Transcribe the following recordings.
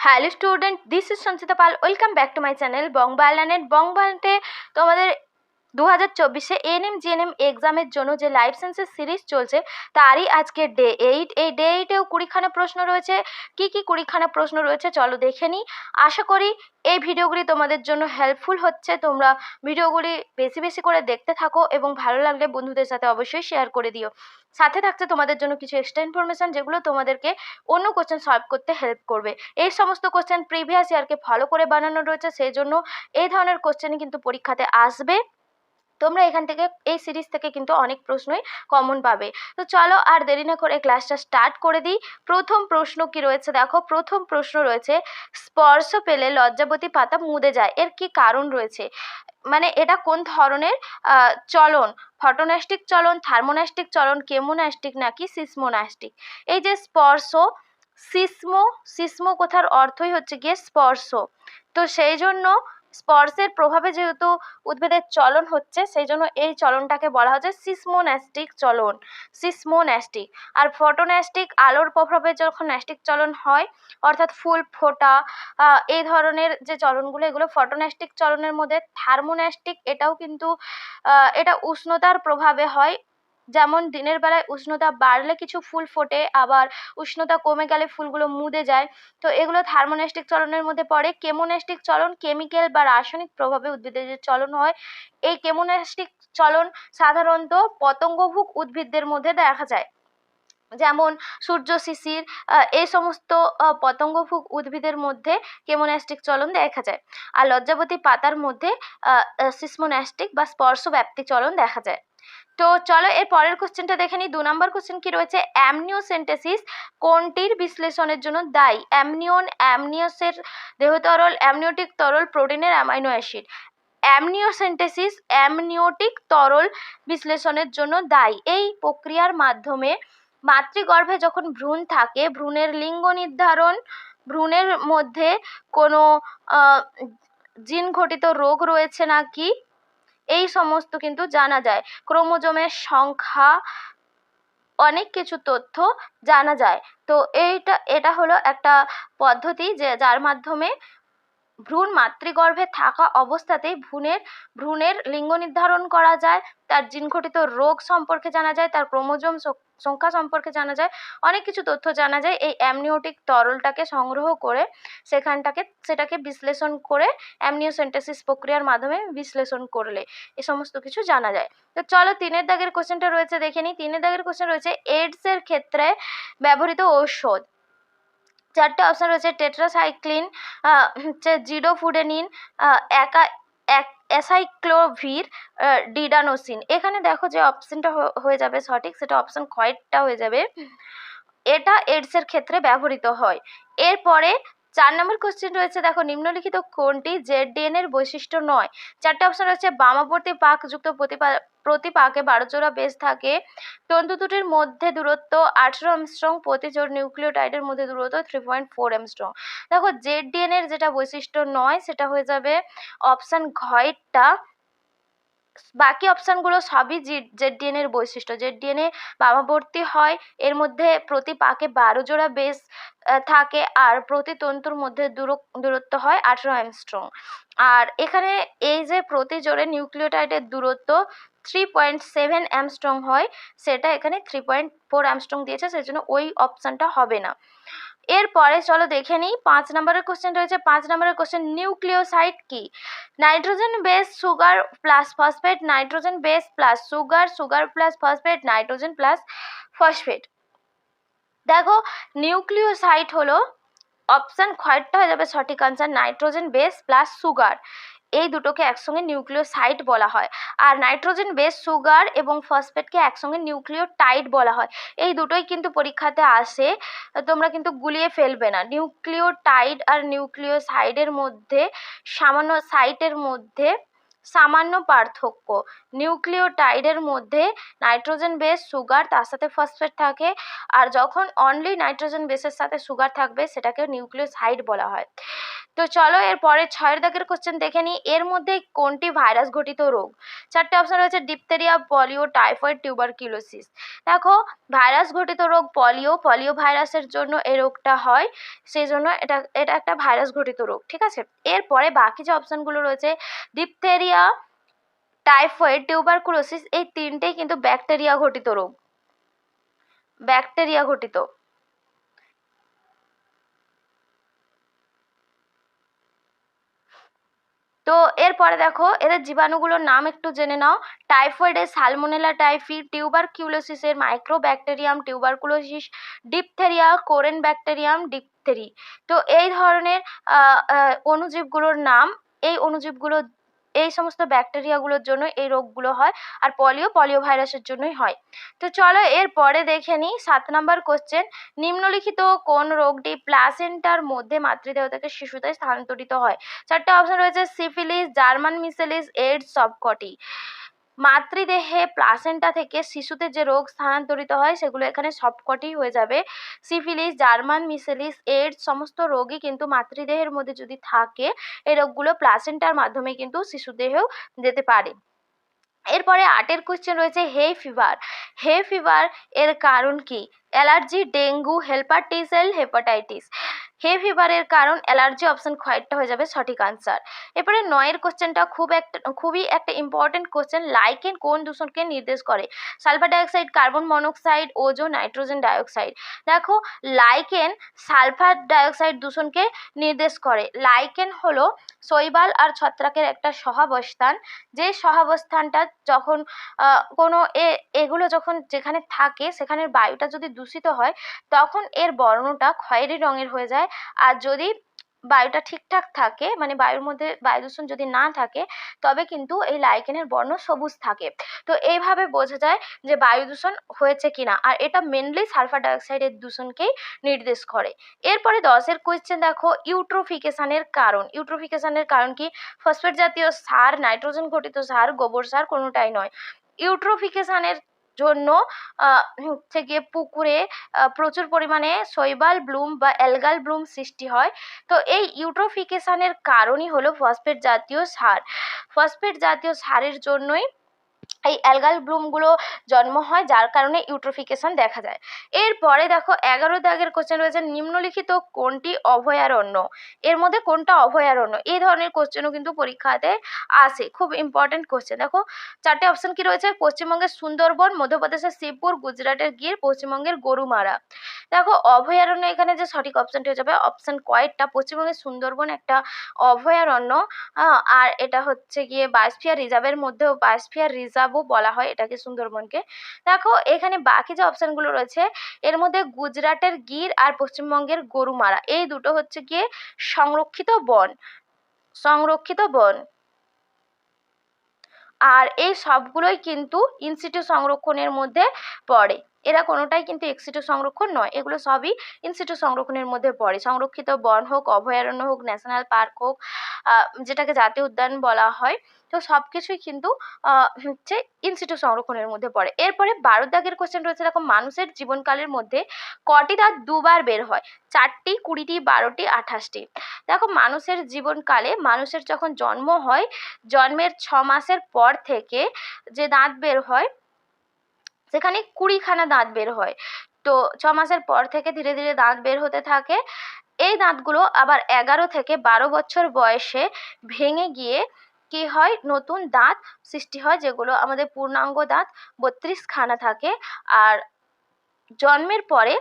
Hello student, this is Sanchita Pal. Welcome back to my channel Bongbalanet. বংবালানেটে তোমাদের 2024-এ এএনএম জিএনএম এক্সামের জন্য যে লাইফ সায়েন্সের সিরিজ চলছে তারই আজকে ডে 8। এই ডে 8-এও 20খানা প্রশ্ন রয়েছে। কি 20খানা প্রশ্ন রয়েছে চলো দেখে নিই। আশা করি এই ভিডিওগুলি তোমাদের জন্য হেল্পফুল হচ্ছে। তোমরা ভিডিওগুলি বেশি বেশি করে দেখতে থাকো এবং ভালো লাগলে বন্ধুদের সাথে অবশ্যই শেয়ার করে দিও। সাথে থাকছে তোমাদের জন্য কিছু এক্সট্রা ইনফরমেশন যেগুলো তোমাদেরকে অন্য কোশ্চেন সলভ করতে হেল্প করবে। এই সমস্ত কোশ্চেন প্রিভিয়াস ইয়ারকে ফলো করে বানানো রয়েছে, সেই জন্য এই ধরনের কোশ্চেনই কিন্তু পরীক্ষাতে আসবে। তোমরা এখান থেকে এই সিরিজ থেকে কিন্তু অনেক প্রশ্নই কমন পাবে। তো চলো আর দেরি না করে ক্লাসটা স্টার্ট করে দিই। প্রথম প্রশ্ন কি রয়েছে দেখো। প্রথম প্রশ্ন রয়েছে, স্পর্শ পেলে লজ্জাবতী পাতা মুদে যায়, এর কি কারণ রয়েছে? মানে এটা কোন ধরনের চলন? ফটোন্যাস্টিক চলন, থার্মোন্যাস্টিক চলন, কেমোন্যাস্টিক নাকি সিসমোন্যাস্টিক? এই যে স্পর্শ, সিসমো কথার অর্থই হচ্ছে গিয়ে স্পর্শ। তো সেই জন্য স্পর্শের প্রভাবে যেহেতু উদ্ভিদের চলন হচ্ছে, সেই জন্য এই চলনটাকে বলা হচ্ছে সিসমোন্যাস্টিক চলন, সিসমোন্যাস্টিক। আর ফটোন্যাস্টিক আলোর প্রভাবে যখন ন্যাস্টিক চলন হয়, অর্থাৎ ফুল ফোটা এই ধরনের যে চলনগুলো, এগুলো ফটোন্যাস্টিক চলনের মধ্যে। থার্মোন্যাস্টিক এটাও কিন্তু এটা উষ্ণতার প্রভাবে হয়। যেমন দিনের বেলায় উষ্ণতা বাড়লে কিছু ফুল ফোটে, আবার উষ্ণতা কমে গেলে ফুলগুলো মুদে যায়। তো এগুলো থার্মোন্যাস্টিক চলনের মধ্যে পড়ে। কেমোন্যাস্টিক চলন কেমিক্যাল বা রাসায়নিক প্রভাবে উদ্ভিদের যে চলন হয়, এই কেমোন্যাস্টিক চলন সাধারণত পতঙ্গভুক উদ্ভিদদের মধ্যে দেখা যায়, যেমন সূর্য শিশির, এই সমস্ত পতঙ্গভুক উদ্ভিদের মধ্যে কেমোন্যাস্টিক চলন দেখা যায়। আর লজ্জাবতী পাতার মধ্যে সিসমোন্যাস্টিক বা স্পর্শব্যাপ্তি চলন দেখা যায়। তো চলো এর পরের কোশ্চেনটা দেখে নিই। 2 নম্বর কোশ্চেন কি রয়েছে, অ্যামনিওসেন্টেসিস কোনটির বিশ্লেষণের জন্য দায়ী? অ্যামনিওসের দেহ তরল, অ্যামনিওটিক তরল, প্রোটিনের অ্যামাইনো অ্যাসিড। অ্যামনিওসেন্টেসিস অ্যামনিওটিক তরল বিশ্লেষণের জন্য দায়ী। এই প্রক্রিয়ার মাধ্যমে মাতৃগর্ভে যখন ভ্রূণ থাকে, ভ্রূণের লিঙ্গ নির্ধারণ, ভ্রূণের মধ্যে কোনো জিন ঘটিত রোগ রয়েছে নাকি, এই সমস্ত কিন্তু জানা যায়। ক্রোমোজোমের সংখ্যা, অনেক কিছু তথ্য জানা যায়। তো এটা হলো একটা পদ্ধতি যে যার মাধ্যমে ভ্রূণ মাতৃগর্ভে থাকা অবস্থাতেই ভ্রূণের লিঙ্গ নির্ধারণ করা যায়, তার জিনঘটিত রোগ সম্পর্কে জানা যায়, তার ক্রোমোজোম সংখ্যা সম্পর্কে জানা যায়, অনেক কিছু তথ্য জানা যায় এই অ্যামনিওটিক তরলটাকে সংগ্রহ করে সেটাকে বিশ্লেষণ করে, অ্যামনিওসেন্টেসিস প্রক্রিয়ার মাধ্যমে বিশ্লেষণ করলে এ সমস্ত কিছু জানা যায়। তো চলো 3-এর দাগের কোশ্চেনটা রয়েছে দেখে নিই। 3-এর দাগের কোশ্চেন রয়েছে, এইডস এর ক্ষেত্রে ব্যবহৃত ঔষধ। 4টে অপশন রয়েছে, টেট্রাসাইক্লিন, হচ্ছে জিডোফুডেনিন, অ্যাসাইক্লোভির, ডিডানোসিন। এখানে দেখো যে অপশনটা হয়ে যাবে সঠিক, সেটা অপশন খয়েরটা হয়ে যাবে। এটা এইডস এর ক্ষেত্রে ব্যবহৃত হয়। এরপরে 4 নম্বর কোশ্চেন রয়েছে দেখো, নিম্নলিখিত কোনটি জেড-ডিএনএ এর বৈশিষ্ট্য নয়? 4টে অপশন রয়েছে, বামাবর্তী পাকযুক্ত প্রতি পাকে 12 জোড়া বেস থাকে, তন্তু দুটির মধ্যে দূরত্ব 18 অ্যাংস্ট্রম, প্রতি জোড় নিউক্লিওটাইডের মধ্যে দূরত্ব 3.4 অ্যাংস্ট্রম। দেখো জেড-ডিএনএ এর যেটা বৈশিষ্ট্য নয় সেটা হয়ে যাবে অপশন ঘয়েরটা। বাকি অপশানগুলো সবই জেড-ডিএনএ এর বৈশিষ্ট্য। জেড-ডিএনএ বামাবর্তী হয়, এর মধ্যে প্রতি পাকে 12 জোড়া বেস থাকে, আর প্রতি তন্তুর মধ্যে দূরত্ব হয় 18 অ্যাংস্ট্রম। আর এখানে এই যে প্রতি জোড়ে নিউক্লিওটাইডের দূরত্ব 3.7 অ্যাংস্ট্রম হয়, সেটা এখানে 3.4 অ্যাংস্ট্রম দিয়েছে, সেজন্য ওই অপশানটা হবে না। এরপরে চলো দেখে নিই 5 নম্বরের কোশ্চেন রয়েছে। 5 নম্বরের কোশ্চেন, নিউক্লিওসাইড কি? Nitrogen base sugar plus phosphate, nitrogen base plus sugar, sugar plus phosphate, nitrogen plus phosphate. দেখো নিউক্লিওসাইড হলো অপশন খয়েরটা হয়ে যাবে সঠিক answer, nitrogen base plus sugar. এই দুটোকে একসঙ্গে নিউক্লিওসাইড বলা হয়। আর নাইট্রোজেন বেস সুগার এবং ফসফেটকে একসঙ্গে নিউক্লিওটাইড বলা হয়। এই দুটোই কিন্তু পরীক্ষাতে আসে, তোমরা কিন্তু গুলিয়ে ফেলবে না। নিউক্লিওটাইড আর নিউক্লিওসাইডের মধ্যে সামান্য পার্থক্য। নিউক্লিওটাইডের মধ্যে নাইট্রোজেন বেস সুগার, তার সাথে ফসফেট থাকে, আর যখন অনলি নাইট্রোজেন বেসের সাথে সুগার থাকবে সেটাকে নিউক্লিওসাইড বলা হয়। তো চলো এরপরে 6 দাগের কোশ্চেন দেখে নিই, এর মধ্যে কোনটি ভাইরাস ঘটিত রোগ? 4টে অপশন রয়েছে, ডিপথেরিয়া, পলিও, টাইফয়েড, টিউবারকিউলোসিস। দেখো ভাইরাস ঘটিত রোগ পলিও ভাইরাসের জন্য এই রোগটা হয়, সেই জন্য এটা এটা একটা ভাইরাস ঘটিত রোগ, ঠিক আছে। এরপরে বাকি যে অপশনগুলো রয়েছে, ডিপথেরিয়া, টাইফয়েড, টিউবারকুলোসিস, এই তিনটেই কিন্তু ব্যাকটেরিয়া ঘটিত রোগ, ব্যাকটেরিয়া ঘটিত। তো এরপরে দেখো এদের জীবাণুগুলোর নাম একটু জেনে নাও। টাইফয়েডের সালমোনেলা টাইফি, টিউবারকিউলোসিসের mycobacterium tuberculosis, diphtheria corynebacterium diphtheriae. তো এই ধরনের অণুজীবগুলোর নাম, এই অণুজীবগুলো এই সমস্ত ব্যাকটেরিয়াগুলোর জন্য এই রোগগুলো হয়, আর পলিও ভাইরাসের জন্যই হয়। তো চলো এরপরে দেখে নিই 7 নম্বর কোশ্চেন, নিম্নলিখিত কোন রোগটি প্লাসেন্টার মধ্যে মাতৃদেহ থেকে শিশুতে স্থানান্তরিত হয়? 4টে অপশন রয়েছে, সিফিলিস, জার্মান মিসেলিস, এইডস, সবকটি। মাতৃদেহে প্লাসেন্টা থেকে শিশুতে যে রোগ স্থানান্তরিত হয় সেগুলো এখানে সবকটি হয়ে যাবে। সিফিলিস, জার্মান মিসেলিস, এইডস সমস্ত রোগই কিন্তু মাতৃদেহের মধ্যে যদি থাকে, এই রোগগুলো প্লাসেন্টার মাধ্যমে কিন্তু শিশুদেহেও যেতে পারে। এরপরে 8 কোশ্চেন রয়েছে, হে ফিভার। হে ফিভার এর কারণ কি? Allergy, dengue, hepatitis. হে ফিভারের কারণ অ্যালার্জি, অপশন খয়েরটা হয়ে যাবে সঠিক আনসার। এরপরে 9 কোশ্চেনটা খুবই একটা ইম্পর্টেন্ট কোশ্চেন, লাইকেন কোন দূষণকে নির্দেশ করে? Sulphur dioxide, carbon monoxide, ozone, nitrogen dioxide. দেখো লাইকেন সালফার ডাইঅক্সাইড দূষণকে নির্দেশ করে। লাইকেন হলো শৈবাল আর ছত্রাকের একটা সহাবস্থান, যে সহাবস্থানটা যখন কোনো এগুলো যখন যেখানে থাকে সেখানের বায়ুটা যদি দূষিত হয়, তখন এর বর্ণটা খয়েরি রঙের হয়ে যায়। আর যদি বায়ুটা ঠিকঠাক থাকে, মানে বায়ুর মধ্যে বায়ু দূষণ যদি না থাকে, তবে কিন্তু এই লাইকেনের বর্ণ সবুজ থাকে। তো এইভাবে বোঝা যায় যে বায়ু দূষণ হয়েছে কিনা, আর এটা মেনলি সালফার ডাইঅক্সাইডের দূষণকেই নির্দেশ করে। এরপরে 10 কোয়েশ্চেন দেখো, ইউট্রোফিকেশনের কারণ। ইউট্রোফিকেশনের কারণ কি? ফসফেট জাতীয় সার, নাইট্রোজেন ঘটিত সার, গোবর সার, কোনোটাই নয়। ইউট্রোফিকেশনের জন্য হচ্ছে গিয়ে পুকুরে প্রচুর পরিমাণে শৈবাল ব্লুম বা অ্যালগাল ব্লুম সৃষ্টি হয়। তো এই ইউট্রোফিকেশনের কারণই হলো ফসফেট জাতীয় সার। ফসফেট জাতীয় সারের জন্যই এই অ্যালগাল ব্লুমগুলো জন্ম হয়, যার কারণে ইউট্রোফিকেশন দেখা যায়। এরপরে দেখো 11 দাগের কোশ্চেন রয়েছে, নিম্নলিখিত কোনটি অভয়ারণ্য? এর মধ্যে কোনটা অভয়ারণ্য? এই ধরনের কোশ্চেনও কিন্তু পরীক্ষাতে আসে, খুব ইম্পর্টেন্ট কোশ্চেন। দেখো 4টে অপশন কি রয়েছে, পশ্চিমবঙ্গের সুন্দরবন, মধ্যপ্রদেশের শিবপুর, গুজরাটের গির, পশ্চিমবঙ্গের গরুমারা। দেখো অভয়ারণ্য এখানে যে সঠিক অপশনটি হয়ে যাবে অপশন কয়েকটা, পশ্চিমবঙ্গের সুন্দরবন একটা অভয়ারণ্য, আর এটা হচ্ছে গিয়ে বায়োস্ফিয়ার রিজার্ভের মধ্যেও, বায়োস্ফিয়ার রিজার্ভও বলা হয় এটাকে সুন্দরবনকে। দেখো এখানে বাকি যে অপশনগুলো রয়েছে, এর মধ্যে গুজরাটের গির আর পশ্চিমবঙ্গের গরুমারা, এই দুটো হচ্ছে গিয়ে সংরক্ষিত বন, সংরক্ষিত বন। আর এই সবগুলোই কিন্তু ইনসিটু সংরক্ষণের মধ্যে পড়ে, এরা কোনোটাই কিন্তু এক্সিটু সংরক্ষণ নয়, এগুলো সবই ইনসিটু সংরক্ষণের মধ্যে পড়ে। সংরক্ষিত বন হোক, অভয়ারণ্য হোক, ন্যাশনাল পার্ক হোক, যেটাকে জাতীয় উদ্যান বলা হয়, তো সব কিছুই কিন্তু হচ্ছে ইনসিটু সংরক্ষণের মধ্যে পড়ে। এরপরে 12 দাগের কোশ্চেন রয়েছে, দেখো মানুষের জীবনকালের মধ্যে কটি দাঁত দুবার বের হয়? 4টি, 20টি, 12টি, 28টি। দেখো মানুষের জীবনকালে, মানুষের যখন জন্ম হয়, জন্মের 6 মাসের পর থেকে যে দাঁত বের হয়, সেখানে 20খানা দাঁত বের হয়। তো 6 মাসের পর থেকে ধীরে ধীরে দাঁত বের হতে থাকে। এই দাঁতগুলো আবার 11 থেকে 12 বছর বয়সে ভেঙে গিয়ে কি হয়, নতুন দাঁত সৃষ্টি হয়, যেগুলো আমাদের পূর্ণাঙ্গ দাঁত 32খানা থাকে। আর জন্মের পরে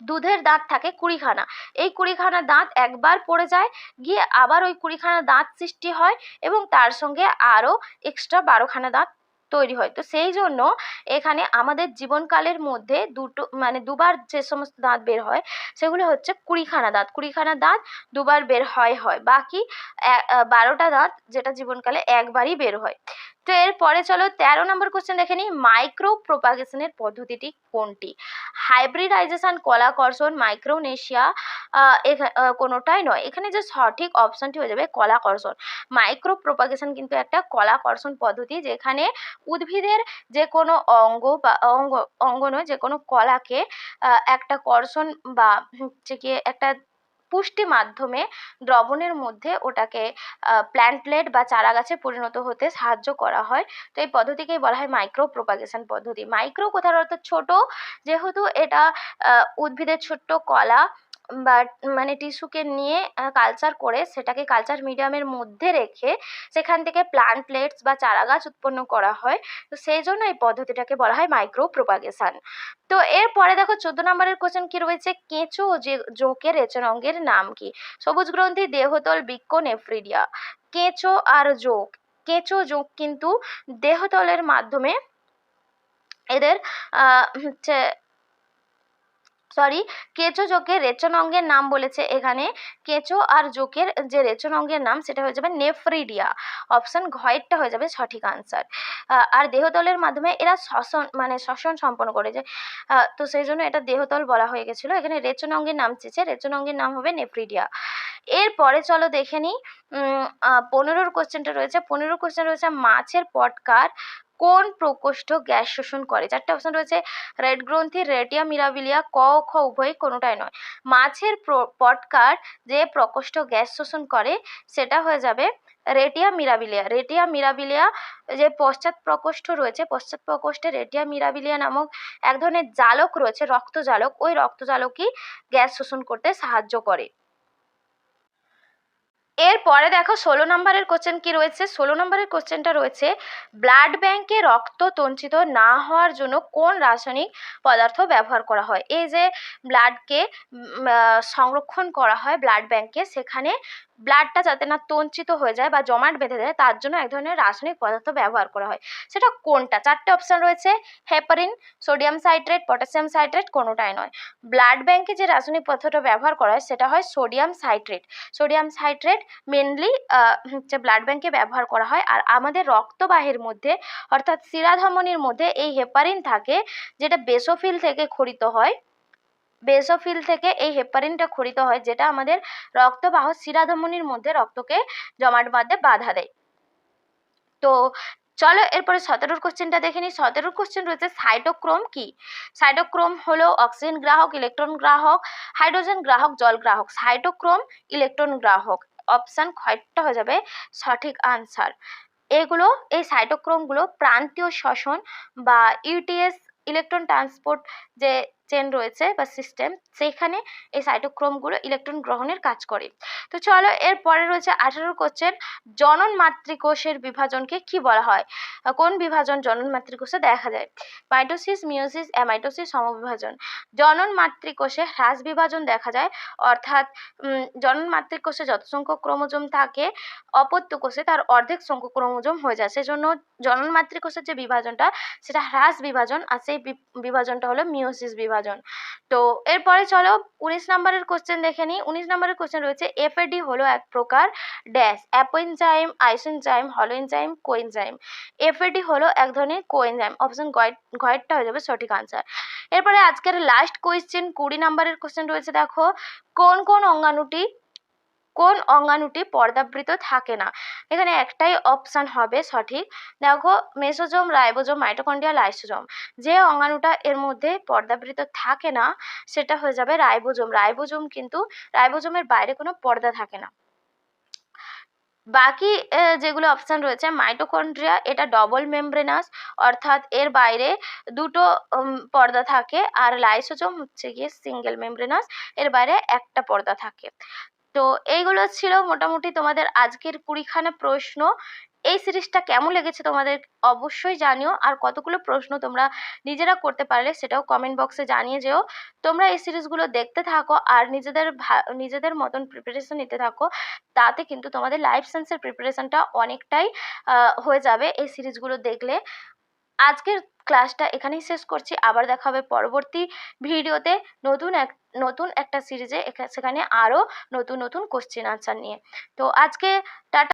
দুধের দাঁত থাকে 20খানা। এই 20খানা দাঁত একবার পড়ে যায়, গিয়ে আবার ওই 20খানা দাঁত সৃষ্টি হয়, এবং তার সঙ্গে আরও এক্সট্রা 12খানা দাঁত তৈরি হয়। তো সেই জন্য এখানে আমাদের জীবনকালের মধ্যে দুবার যে সমস্ত দাঁত বের হয়, সেগুলো হচ্ছে 20খানা দাঁত। 20খানা দাঁত দুবার বের হয়, বাকি 12টা দাঁত যেটা জীবনকালে একবারই বের হয়। তো এরপরে চলো 13 নম্বর কোশ্চেন দেখে নিই, মাইক্রো প্রোপাগেশনের পদ্ধতিটি কোনটি? হাইব্রিডাইজেশন, কলাকর্ষণ, মাইক্রোনেশিয়া, কোনোটাই নয়। এখানে যে সঠিক অপশনটি হয়ে যাবে কলাকর্ষণ। মাইক্রো প্রোপাগেশন কিন্তু একটা কলাকর্ষণ পদ্ধতি, যেখানে উদ্ভিদের যে কোনো অঙ্গ বা অঙ্গ নয়, যে কোনো কলাকে একটা কর্ষণ বা হচ্ছে গিয়ে একটা পুষ্টি মাধ্যমে দ্রবণের মধ্যে ওটাকে প্ল্যান্টলেট বা চারা গাছে পরিণত হতে সাহায্য করা হয়। তো এই পদ্ধতিকেই বলা হয় মাইক্রো প্রোপাগেশন পদ্ধতি। মাইক্রো কথার অর্থ ছোট, যেহেতু এটা উদ্ভিদের ছোট্ট কলা বা মানে টিস্যুকে নিয়ে কালচার করে সেটাকে কালচার মিডিয়ামের মধ্যে রেখে সেখান থেকে প্ল্যান্টলেটস বা চারা গাছ উৎপন্ন করা হয়। তো সেই জন্য এই পদ্ধতিটাকে বলা হয় মাইক্রো প্রোপাগেশন। তো এরপরে দেখো 14 নম্বরের কোশ্চেন কি রয়েছে, কেঁচো ও জোঁকের রেচনাঙ্গের নাম কি? সবুজ গ্রন্থি, দেহতল, বৃক্ক, নেফ্রিডিয়া। কেঁচো আর জোঁক, কেঁচো জোঁক কিন্তু দেহতলের মাধ্যমে এদের হচ্ছে কেঁচো জোঁকের রেচন অঙ্গের নাম বলেছে এখানে। কেঁচো আর জোঁকের যে রেচন অঙ্গের নাম সেটা হয়ে যাবে নেফ্রিডিয়া। অপশন ঘয়েরটা হয়ে যাবে সঠিক আনসার। আর দেহতলের মাধ্যমে এরা শ্বসন সম্পন্ন করে যে, তো সেই জন্য এটা দেহতল বলা হয়ে গেছিল। এখানে রেচন অঙ্গের নাম চেয়েছে, রেচন অঙ্গের নাম হবে নেফ্রিডিয়া। এরপরে চলো দেখে নিই 15 কোশ্চেনটা রয়েছে। 15 কোশ্চেন রয়েছে, মাছের পটকার কোন প্রকোষ্ঠ গ্যাস শোষণ করে? 4টে অপশন রয়েছে, রেড গ্রন্থি, রেটিয়া মিরাবিলিয়া, ক ও খ উভয় কোনোটাই নয়। মাছের পটকার যে প্রকোষ্ঠ গ্যাস শোষণ করে সেটা হয়ে যাবে রেটিয়া মিরাবিলিয়া। রেটিয়া মিরাবিলিয়া যে পশ্চাৎ প্রকোষ্ঠ রয়েছে, পশ্চাৎ প্রকোষ্ঠে রেটিয়া মিরাবিলিয়া নামক এক ধরনের জালক রয়েছে, রক্তজালক। ওই রক্তজালকই গ্যাস শোষণ করতে সাহায্য করে। এরপরে দেখো 16 নম্বরের কোশ্চেন কি রয়েছে। 16 নম্বরের কোশ্চেনটা রয়েছে, ব্লাড ব্যাংকে রক্ত তঞ্চিত না হওয়ার জন্য কোন রাসায়নিক পদার্থ ব্যবহার করা হয়? এই যে ব্লাডকে সংরক্ষণ করা হয় ব্লাড ব্যাংকে, সেখানে ব্লাডটা যাতে না তঞ্চিত হয়ে যায় বা জমাট বেঁধে যায় তার জন্য এক ধরনের রাসায়নিক পদার্থ ব্যবহার করা হয়। সেটা কোনটা? 4টে অপশন রয়েছে, heparin, sodium citrate, potassium citrate, কোনোটাই নয়। ব্লাড ব্যাংকে যে রাসায়নিক পদার্থটা ব্যবহার করা হয় সেটা হয় sodium citrate. Sodium citrate mainly হচ্ছে ব্লাড ব্যাংকে ব্যবহার করা হয়। আর আমাদের রক্তবাহের মধ্যে অর্থাৎ শিরাধমনির মধ্যে এই হেপারিন থাকে, যেটা বেসোফিল থেকে খরিত হয়। বেসোফিল থেকে এই হেপারিনটা খরিত হয়, যেটা আমাদের রক্তবাহ শিরাধমনির মধ্যে রক্তকে জমাট বাঁধতে বাধা দেয়। তো চলো এরপরে 17 কোশ্চেনটা দেখে নিই। 17 কোশ্চেন রয়েছে, সাইটোক্রোম কি? সাইটোক্রোম হলো অক্সিজেন গ্রাহক, ইলেকট্রন গ্রাহক, হাইড্রোজেন গ্রাহক, জল গ্রাহক। সাইটোক্রোম ইলেকট্রন গ্রাহক। অপশন খয়েরটা হয়ে যাবে সঠিক আনসার। এই সাইটোক্রোমগুলো প্রান্তীয় শ্বসন বা ইউটিএস, ইলেকট্রন ট্রান্সপোর্ট যে চেন রয়েছে বা সিস্টেম, সেখানে এই সাইটোক্রোমগুলো ইলেকট্রন গ্রহণের কাজ করে। তো চলো এরপরে রয়েছে 18 কোশ্চেন, জনন মাতৃকোষের বিভাজনকে কি বলা হয়? কোন বিভাজন জনন মাতৃকোষে দেখা যায়? মাইটোসিস, মিওসিস, অ্যামাইটোসিস, সমবিভাজন। জনন মাতৃকোষে হ্রাস বিভাজন দেখা যায়, অর্থাৎ জনন মাতৃকোষে যত সংখ্যক ক্রোমোজোম থাকে অপত্য কোষে তার অর্ধেক সংখ্যক ক্রোমোজোম হয়ে যায়। সেজন্য জনন মাতৃকোষের যে বিভাজনটা সেটা হ্রাস বিভাজন, আর সেই বিভাজনটা হলো মিওসিস বিভাজন। তো এরপরে চলো 19 নম্বরের কোশ্চেন দেখে নিই। 19 নম্বরের কোশ্চেন রয়েছে, এফএডি হলো এক প্রকার dash, apoenzyme, isoenzyme, holoenzyme, coenzyme. FAD হলো এক ধরনের কোএনজাইম। অপশন ঘয়েরটা হয়ে যাবে সঠিক আনসার। এরপরে আজকের লাস্ট কোয়েশ্চেন 20 নম্বরের কোশ্চেন রয়েছে, দেখো কোন অঙ্গাণুটি পর্দাবৃত থাকে না? এখানে একটাই অপশন হবে সঠিক। দেখো, মেসোজোম, রাইবোজোম, মাইটোকন্ড্রিয়া, লাইসোজোম। যে অঙ্গাণুটা এর মধ্যে পর্দাবৃত থাকে না সেটা হয়ে যাবে রাইবোজোম। রাইবোজোমের বাইরে কোনো পর্দা থাকে না। বাকি যেগুলো অপশন রয়েছে, মাইটোকন্ড্রিয়া এটা ডবল মেমব্রেনাস, অর্থাৎ এর বাইরে দুটো পর্দা থাকে। আর লাইসোজোম হচ্ছে গিয়ে সিঙ্গেল মেমব্রেনাস, এর বাইরে একটা পর্দা থাকে। তো এইগুলো ছিল মোটামুটি তোমাদের আজকের 20খানা প্রশ্ন। এই সিরিজটা কেমন লেগেছে তোমাদের অবশ্যই জানিও, আর কতগুলো প্রশ্ন তোমরা নিজেরা করতে পারলে সেটাও কমেন্ট বক্সে জানিয়ে যেও। তোমরা এই সিরিজগুলো দেখতে থাকো আর নিজেদের মতন প্রিপারেশন নিতে থাকো, তাতে কিন্তু তোমাদের লাইফ সায়েন্সের প্রিপারেশনটা অনেকটাই হয়ে যাবে এই সিরিজগুলো দেখলে। আজকের ক্লাসটা এখানেই শেষ করছি। আবার দেখা হবে পরবর্তী ভিডিওতে নতুন একটা সিরিজে, সেখানে আরও নতুন কোশ্চেন আনসার নিয়ে। তো আজকে টাটা।